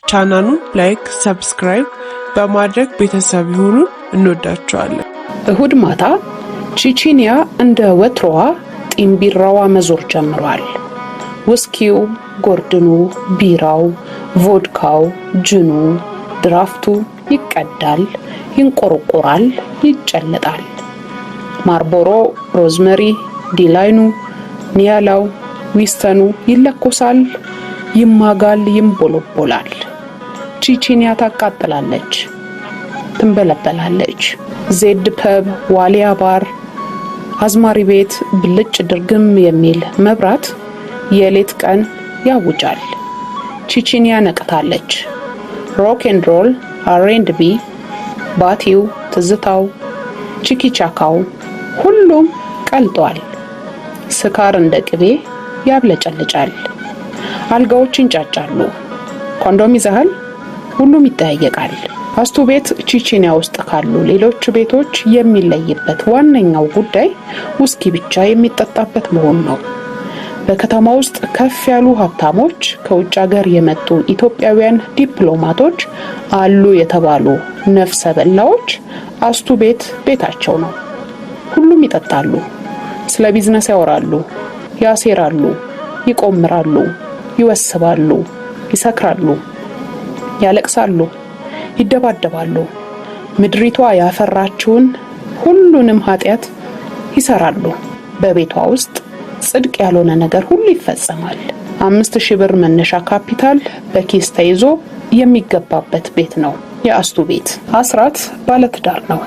ቻናሉን ላይክ፣ ሰብስክራይብ በማድረግ ቤተሰብ ይሁኑ። እንወዳችኋለን። እሁድ ማታ ቺቺኒያ እንደ ወትሮዋ ጢምቢራዋ መዞር ጀምሯል። ውስኪው፣ ጎርድኑ፣ ቢራው፣ ቮድካው፣ ጅኑ፣ ድራፍቱ ይቀዳል፣ ይንቆረቆራል፣ ይጨለጣል። ማርቦሮ፣ ሮዝመሪ፣ ዲላይኑ፣ ኒያላው፣ ዊስተኑ ይለኮሳል፣ ይማጋል፣ ይንቦለቦላል። ቺቺኒያ ታቃጥላለች፣ ትንበለበላለች። ዜድ ፐብ፣ ዋሊያ ባር፣ አዝማሪ ቤት ብልጭ ድርግም የሚል መብራት የሌት ቀን ያውጃል። ቺቺኒያ ነቅታለች። ሮክ ኤንድ ሮል፣ አር&ቢ፣ ባቲው፣ ትዝታው፣ ቺኪቻካው ሁሉም ቀልጧል። ስካር እንደ ቅቤ ያብለጨልጫል። አልጋዎች ይንጫጫሉ። ኮንዶም ይዘሃል? ሁሉም ይጠያየቃል። አስቱ ቤት ቺቺኒያ ውስጥ ካሉ ሌሎች ቤቶች የሚለይበት ዋነኛው ጉዳይ ውስኪ ብቻ የሚጠጣበት መሆኑ ነው። በከተማ ውስጥ ከፍ ያሉ ሀብታሞች፣ ከውጭ ሀገር የመጡ ኢትዮጵያውያን ዲፕሎማቶች አሉ የተባሉ ነፍሰ በላዎች አስቱ ቤት ቤታቸው ነው። ሁሉም ይጠጣሉ፣ ስለ ቢዝነስ ያወራሉ፣ ያሴራሉ፣ ይቆምራሉ፣ ይወስባሉ፣ ይሰክራሉ፣ ያለቅሳሉ፣ ይደባደባሉ። ምድሪቷ ያፈራችውን ሁሉንም ኃጢያት ይሰራሉ። በቤቷ ውስጥ ጽድቅ ያልሆነ ነገር ሁሉ ይፈጸማል። 5000 ብር መነሻ ካፒታል በኪስ ተይዞ የሚገባበት ቤት ነው የአስቱ ቤት። አስራት ባለትዳር ነው።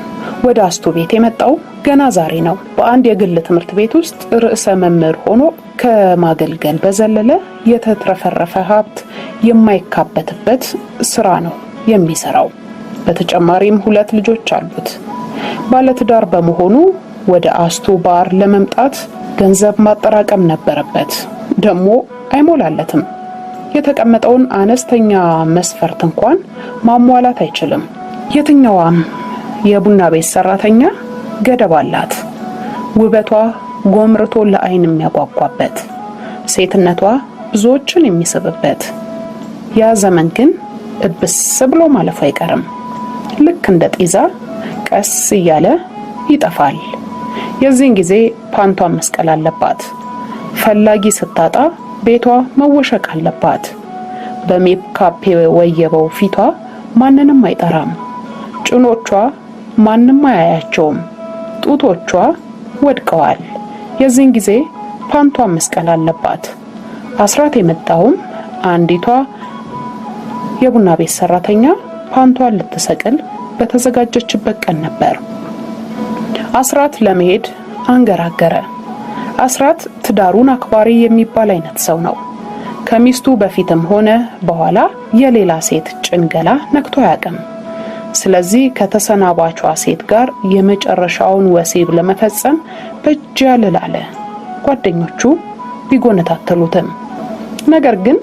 ወደ አስቱ ቤት የመጣው ገና ዛሬ ነው። በአንድ የግል ትምህርት ቤት ውስጥ ርዕሰ መምህር ሆኖ ከማገልገል በዘለለ የተትረፈረፈ ሀብት የማይካበትበት ስራ ነው የሚሰራው። በተጨማሪም 2 ልጆች አሉት። ባለትዳር በመሆኑ ወደ አስቱ ባር ለመምጣት ገንዘብ ማጠራቀም ነበረበት። ደግሞ አይሞላለትም። የተቀመጠውን አነስተኛ መስፈርት እንኳን ማሟላት አይችልም። የትኛዋም የቡና ቤት ሰራተኛ ገደብ አላት። ውበቷ ጎምርቶ ለአይን የሚያጓጓበት፣ ሴትነቷ ብዙዎችን የሚስብበት። ያ ዘመን ግን እብስ ብሎ ማለፉ አይቀርም። ልክ እንደ ጤዛ ቀስ እያለ ይጠፋል። የዚህን ጊዜ ፓንቷን መስቀል አለባት። ፈላጊ ስታጣ ቤቷ መወሸቅ አለባት። በሜካፕ የወየበው ፊቷ ማንንም አይጠራም። ጭኖቿ ማንንም አያያቸውም። ጡቶቿ ወድቀዋል። የዚህን ጊዜ ፓንቷን መስቀል አለባት። አስራት የመጣውም አንዲቷ የቡና ቤት ሰራተኛ ፓንቷን ልትሰቅል በተዘጋጀችበት ቀን ነበር። አስራት ለመሄድ አንገራገረ። አስራት ትዳሩን አክባሪ የሚባል አይነት ሰው ነው። ከሚስቱ በፊትም ሆነ በኋላ የሌላ ሴት ጭንገላ ነክቶ አያውቅም። ስለዚህ ከተሰናባቿ ሴት ጋር የመጨረሻውን ወሲብ ለመፈጸም በእጅ ያልላለ። ጓደኞቹ ቢጎነታተሉትም ነገር ግን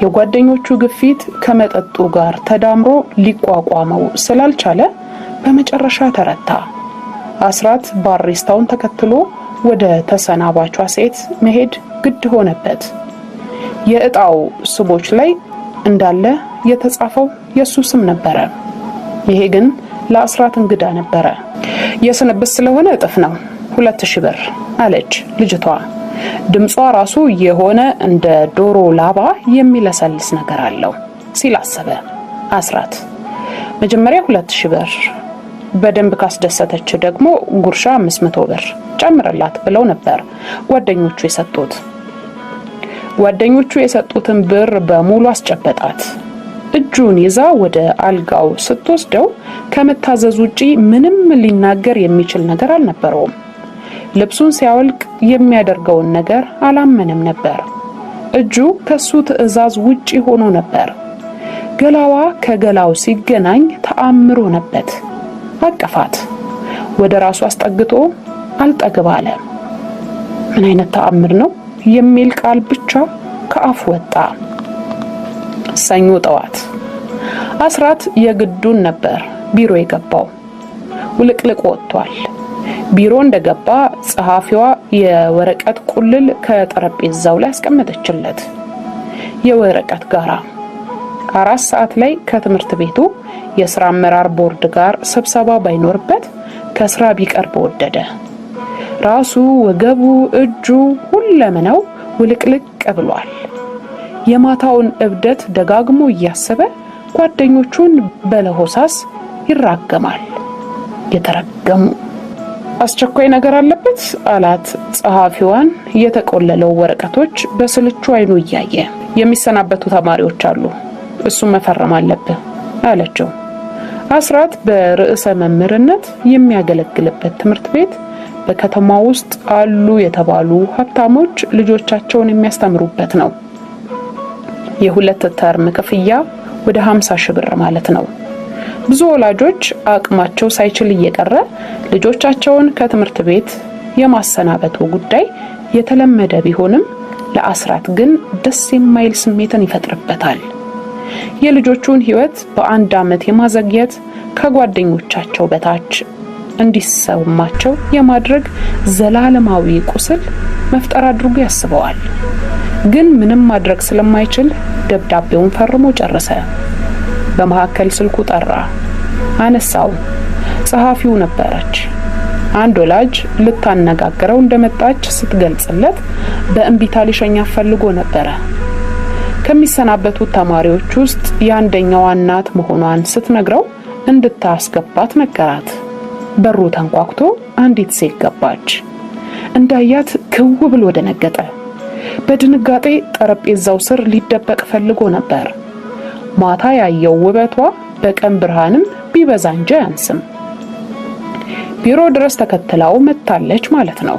የጓደኞቹ ግፊት ከመጠጡ ጋር ተዳምሮ ሊቋቋመው ስላልቻለ በመጨረሻ ተረታ። አስራት ባሪስታውን ተከትሎ ወደ ተሰናባቿ ሴት መሄድ ግድ ሆነበት። የእጣው ስቦች ላይ እንዳለ የተጻፈው የሱ ስም ነበረ። ይሄ ግን ለአስራት እንግዳ ነበረ። የስንብት ስለሆነ እጥፍ ነው 2000 ብር አለች ልጅቷ። ድምጿ ራሱ የሆነ እንደ ዶሮ ላባ የሚለሰልስ ነገር አለው ሲል አሰበ አስራት። መጀመሪያ 2000 ብር በደንብ ካስደሰተች ደግሞ ጉርሻ 500 ብር ጨምረላት ብለው ነበር ጓደኞቹ የሰጡት። ጓደኞቹ የሰጡትን ብር በሙሉ አስጨበጣት። እጁን ይዛ ወደ አልጋው ስትወስደው ከመታዘዝ ውጪ ምንም ሊናገር የሚችል ነገር አልነበረውም። ልብሱን ሲያወልቅ የሚያደርገውን ነገር አላመነም ነበር። እጁ ከሱ ትዕዛዝ ውጪ ሆኖ ነበር። ገላዋ ከገላው ሲገናኝ ተአምሮ ሆነበት። አቀፋት። ወደ ራሱ አስጠግቶ አልጠግብ አለ። ምን አይነት ተአምር ነው የሚል ቃል ብቻ ከአፉ ወጣ። ሰኞ ጠዋት አስራት የግዱን ነበር ቢሮ የገባው። ውልቅልቅ ወጥቷል። ቢሮ እንደገባ ጸሐፊዋ የወረቀት ቁልል ከጠረጴዛው ላይ አስቀመጠችለት። የወረቀት ጋራ 4 ሰዓት ላይ ከትምህርት ቤቱ የሥራ አመራር ቦርድ ጋር ስብሰባ ባይኖርበት ከስራ ቢቀር በወደደ። ራሱ፣ ወገቡ፣ እጁ፣ ሁለመናው ውልቅልቅ ብሏል። የማታውን እብደት ደጋግሞ እያሰበ ጓደኞቹን በለሆሳስ ይራገማል። የተረገሙ። አስቸኳይ ነገር አለበት አላት ጸሐፊዋን የተቆለለው ወረቀቶች በስልቹ አይኑ እያየ። የሚሰናበቱ ተማሪዎች አሉ፣ እሱን መፈረም አለብህ አለችው። አስራት በርዕሰ መምህርነት የሚያገለግልበት ትምህርት ቤት በከተማ ውስጥ አሉ የተባሉ ሀብታሞች ልጆቻቸውን የሚያስተምሩበት ነው። የሁለት ተርም ክፍያ ወደ 50 ሺህ ብር ማለት ነው። ብዙ ወላጆች አቅማቸው ሳይችል እየቀረ ልጆቻቸውን ከትምህርት ቤት የማሰናበቱ ጉዳይ የተለመደ ቢሆንም ለአስራት ግን ደስ የማይል ስሜትን ይፈጥርበታል። የልጆቹን ሕይወት በአንድ ዓመት የማዘግየት ከጓደኞቻቸው በታች እንዲሰማቸው የማድረግ ዘላለማዊ ቁስል መፍጠር አድርጎ ያስበዋል። ግን ምንም ማድረግ ስለማይችል ደብዳቤውን ፈርሞ ጨረሰ። በመካከል ስልኩ ጠራ። አነሳው። ጸሐፊው ነበረች። አንድ ወላጅ ልታነጋግረው እንደመጣች ስትገልጽለት በእንቢታ ሊሸኛት ፈልጎ ነበረ። ከሚሰናበቱት ተማሪዎች ውስጥ የአንደኛዋ እናት መሆኗን ስትነግረው እንድታስገባት ነገራት። በሩ ተንኳኩቶ አንዲት ሴት ገባች። እንዳያት ክው ብሎ ደነገጠ። በድንጋጤ ጠረጴዛው ስር ሊደበቅ ፈልጎ ነበር። ማታ ያየው ውበቷ በቀን ብርሃንም ቢበዛ እንጂ አያንስም። ቢሮ ድረስ ተከትላው መጣለች ማለት ነው።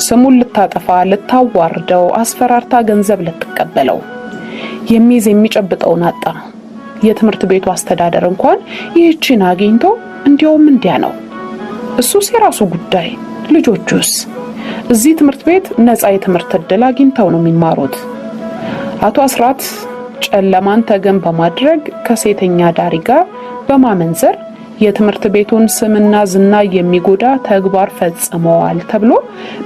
ስሙን ልታጠፋ፣ ልታዋርደው፣ አስፈራርታ ገንዘብ ልትቀበለው። የሚይዝ የሚጨብጠውን አጣ። የትምህርት ቤቱ አስተዳደር እንኳን ይህችን አግኝቶ እንዲያውም እንዲያ ነው። እሱስ የራሱ ጉዳይ። ልጆቹስ እዚህ ትምህርት ቤት ነፃ የትምህርት ዕድል አግኝተው ነው የሚማሩት። አቶ አስራት ጨለማን ተገን በማድረግ ከሴተኛ ዳሪ ጋር በማመንዘር የትምህርት ቤቱን ስምና ዝና የሚጎዳ ተግባር ፈጽመዋል ተብሎ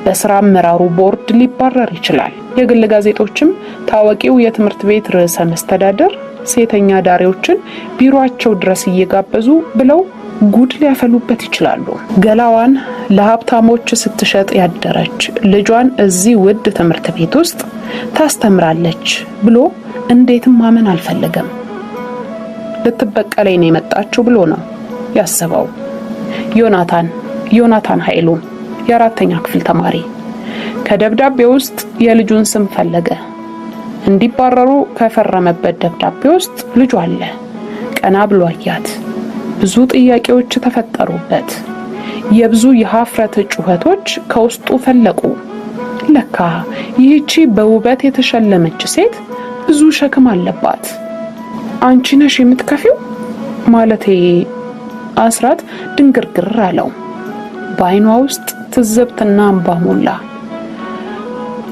በስራ አመራሩ ቦርድ ሊባረር ይችላል። የግል ጋዜጦችም ታዋቂው የትምህርት ቤት ርዕሰ መስተዳድር ሴተኛ ዳሪዎችን ቢሮአቸው ድረስ እየጋበዙ ብለው ጉድ ሊያፈሉበት ይችላሉ። ገላዋን ለሀብታሞች ስትሸጥ ያደረች ልጇን እዚህ ውድ ትምህርት ቤት ውስጥ ታስተምራለች ብሎ እንዴትም ማመን አልፈለገም። ልትበቀለኝ ነው የመጣችው ብሎ ነው ያሰበው። ዮናታን ኃይሉ የ4ኛ ክፍል ተማሪ ከደብዳቤ ውስጥ የልጁን ስም ፈለገ። እንዲባረሩ ከፈረመበት ደብዳቤ ውስጥ ልጁ አለ። ቀና ብሎ አያት። ብዙ ጥያቄዎች ተፈጠሩበት። የብዙ የሀፍረት ጩኸቶች ከውስጡ ፈለቁ። ለካ ይህቺ በውበት የተሸለመች ሴት ብዙ ሸክም አለባት። አንቺ ነሽ የምትከፊው ማለቴ አስራት ድንግርግር አለው። በአይኗ ውስጥ ትዝብትና እንባ ሞላ።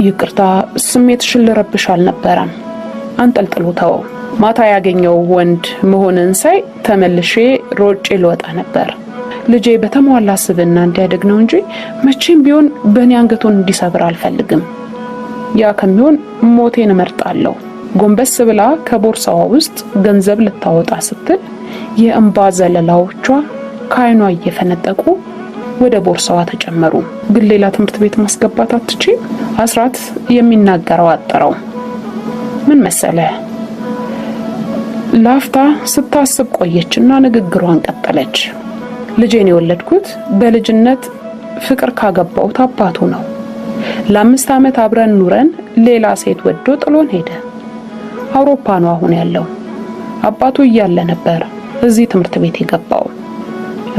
ይቅርታ ስሜትሽን ልረብሽ አልነበረም። አንጠልጥሎ ተወው። ማታ ያገኘው ወንድ መሆንን ሳይ ተመልሼ ሮጬ ልወጣ ነበር። ልጄ በተሟላ ስብዕና እንዲያድግ ነው እንጂ መቼም ቢሆን በእኔ አንገቱን እንዲሰብር አልፈልግም። ያ ከሚሆን ሞቴን እመርጣለሁ። ጎንበስ ብላ ከቦርሳዋ ውስጥ ገንዘብ ልታወጣ ስትል የእንባ ዘለላዎቿ ከአይኗ እየፈነጠቁ ወደ ቦርሳዋ ተጨመሩ። ግን ሌላ ትምህርት ቤት ማስገባት አትችይም? አስራት የሚናገረው አጠረው። ምን መሰለ? ላፍታ ስታስብ ቆየችና ንግግሯን ቀጠለች። ልጄን የወለድኩት በልጅነት ፍቅር ካገባሁት አባቱ ነው። ለ5 ዓመት አብረን ኑረን ሌላ ሴት ወዶ ጥሎን ሄደ። አውሮፓ ነው አሁን ያለው። አባቱ እያለ ነበር እዚህ ትምህርት ቤት የገባው።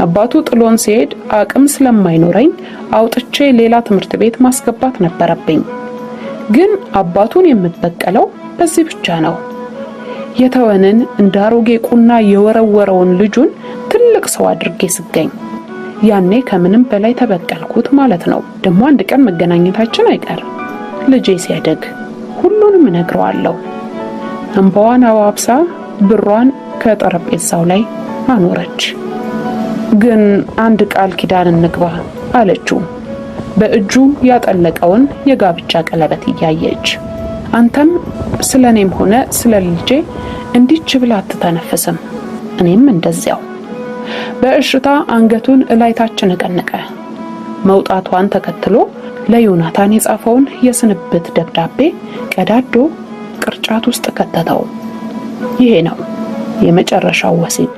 አባቱ ጥሎን ሲሄድ አቅም ስለማይኖረኝ አውጥቼ ሌላ ትምህርት ቤት ማስገባት ነበረብኝ። ግን አባቱን የምበቀለው በዚህ ብቻ ነው። የተወንን እንዳሮጌ ቁና የወረወረውን ልጁን ትልቅ ሰው አድርጌ ስገኝ ያኔ ከምንም በላይ ተበቀልኩት ማለት ነው። ደግሞ አንድ ቀን መገናኘታችን አይቀር። ልጄ ሲያደግ ሁሉንም እነግረዋለሁ። እንባዋን አዋብሳ ብሯን ከጠረጴዛው ላይ አኖረች። ግን አንድ ቃል ኪዳን እንግባ አለችው፣ በእጁ ያጠለቀውን የጋብቻ ቀለበት እያየች። አንተም ስለኔም ሆነ ስለ ልጄ እንዲች ብላ አትተነፍስም። እኔም እንደዚያው። በእሽታ አንገቱን እላይታች ነቀነቀ። መውጣቷን ተከትሎ ለዮናታን የጻፈውን የስንብት ደብዳቤ ቀዳዶ ቅርጫት ውስጥ ከተተው። ይሄ ነው የመጨረሻው ወሲብ።